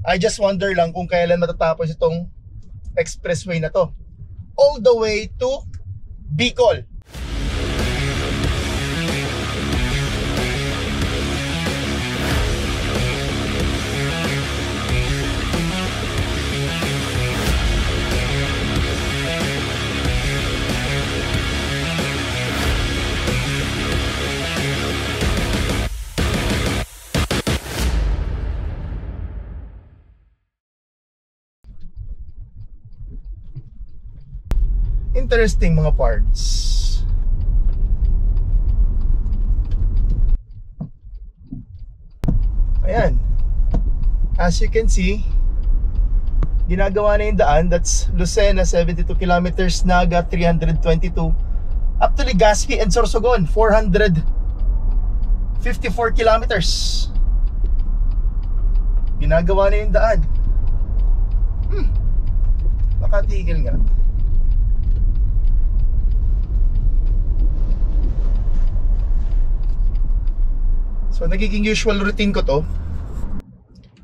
I just wonder lang kung kailan matatapos itong expressway na to. All the way to Bicol. Interesting mga parts. Ayan. As you can see, ginagawa na yung daan. That's Lucena 72 kilometers, Naga 322, up to Legazpi and Sorsogon 454 kilometers. Ginagawa na yung daan. Nakatigil nga. So nagiging usual routine ko to.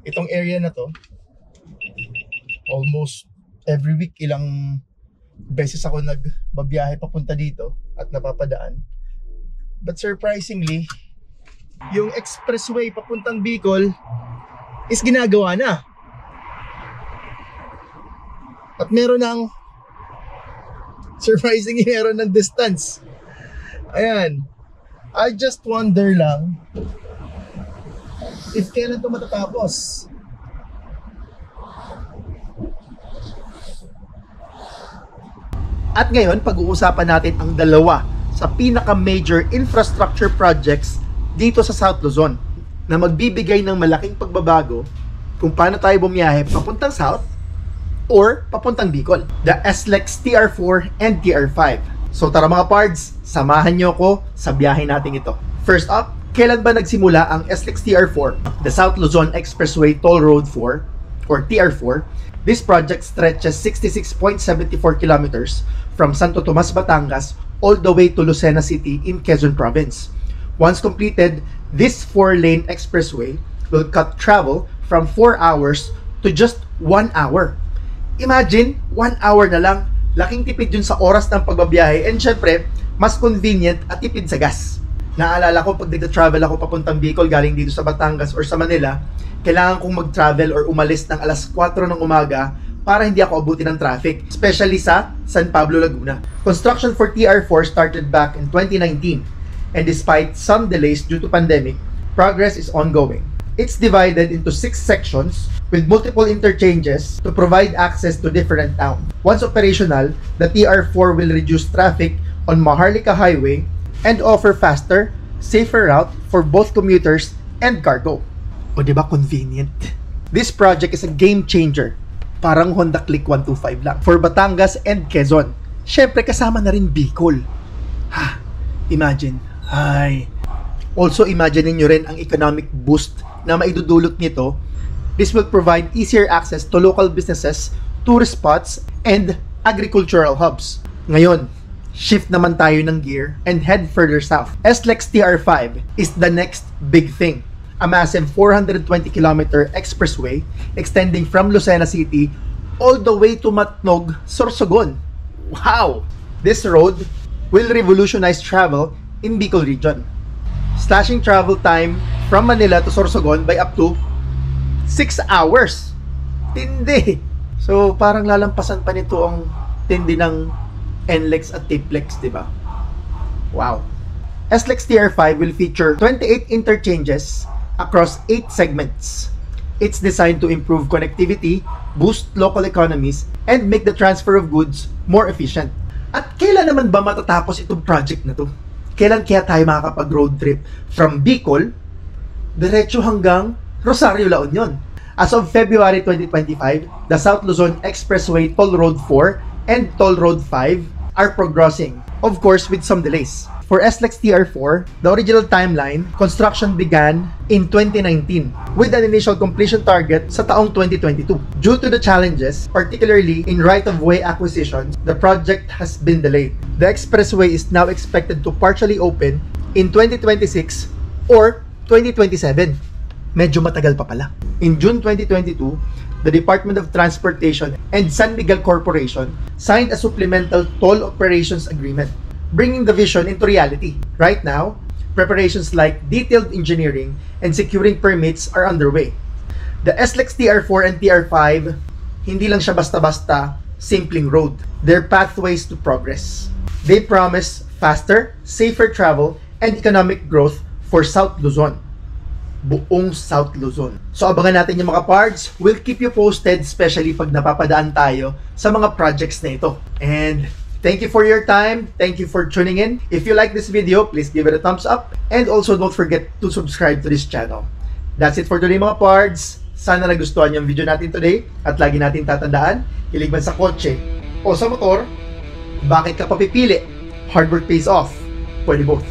Itong area na to, almost every week ilang beses ako nagbabiyahe papunta dito at napapadaan. But surprisingly, yung expressway papuntang Bicol is ginagawa na. At meron ng surprisingly meron ng distance. Ayan. I just wonder lang if kailan ito matatapos. At ngayon, pag-uusapan natin ang dalawa sa pinaka-major infrastructure projects dito sa South Luzon na magbibigay ng malaking pagbabago kung paano tayo bumiyahe papuntang South or papuntang Bicol. The SLEX TR4 and TR5. So tara mga pards, samahan nyo ko sa biyahe natin ito. First up, kailan ba nagsimula ang SLEX TR4? The South Luzon Expressway Toll Road 4 or TR4. This project stretches 66.74 kilometers from Santo Tomas, Batangas all the way to Lucena City in Quezon Province. Once completed, this 4-lane expressway will cut travel from 4 hours to just 1 hour. Imagine, 1 hour na lang. Laking tipid yun sa oras ng pagbabiyahe and syempre, mas convenient at tipid sa gas. Naalala ko pag nagta-travel ako papuntang Bicol galing dito sa Batangas or sa Manila, kailangan kong mag-travel or umalis ng alas 4 ng umaga para hindi ako abutin ng traffic, especially sa San Pablo, Laguna. Construction for TR4 started back in 2019, and despite some delays due to pandemic, progress is ongoing. It's divided into 6 sections with multiple interchanges to provide access to different towns. Once operational, the TR4 will reduce traffic on Maharlika Highway and offer faster, safer route for both commuters and cargo. O diba convenient? This project is a game changer. Parang Honda Click 125 lang. For Batangas and Quezon. Syempre kasama na rin Bicol. Ha, imagine. Ay. Also imagine niyo rin ang economic boost na maidudulot nito. This will provide easier access to local businesses, tourist spots, and agricultural hubs. Ngayon, shift naman tayo ng gear and head further south. SLEX TR5 is the next big thing. A massive 420-kilometer expressway extending from Lucena City all the way to Matnog, Sorsogon. Wow! This road will revolutionize travel in Bicol region, slashing travel time from Manila to Sorsogon by up to 6 hours. Tindi! So parang lalampasan pa nito ang tindi ng NLEX at TPLEX, diba? Wow! SLEX TR5 will feature 28 interchanges across 8 segments. It's designed to improve connectivity, boost local economies, and make the transfer of goods more efficient. At kailan naman ba matatapos itong project na to? Kailan kaya tayo makakapag-road trip from Bicol diretso hanggang Rosario, La Union? As of February 2025, the South Luzon Expressway Toll Road 4 and Toll Road 5 are progressing, of course with some delays. For SLEX TR4, the original timeline, construction began in 2019 with an initial completion target sa taong 2022. Due to the challenges, particularly in right-of-way acquisition, the project has been delayed. The expressway is now expected to partially open in 2026 or 2027. Medyo matagal pa pala. In June 2022, the Department of Transportation and San Miguel Corporation signed a supplemental toll operations agreement, bringing the vision into reality. Right now, preparations like detailed engineering and securing permits are underway. The SLEX TR4 and TR5, hindi lang siya basta-basta simpleng road. They're pathways to progress. They promise faster, safer travel and economic growth for South Luzon. Buong South Luzon. So abangan natin yung mga parts. We'll keep you posted, especially pag napapadaan tayo sa mga projects na ito. And thank you for your time. Thank you for tuning in. If you like this video, please give it a thumbs up. And also don't forget to subscribe to this channel. That's it for today mga parts. Sana nagustuhan yung video natin today. At lagi natin tatandaan, hilig man sa kotse o sa motor, bakit ka papipili? Hard work pays off. Pwede both.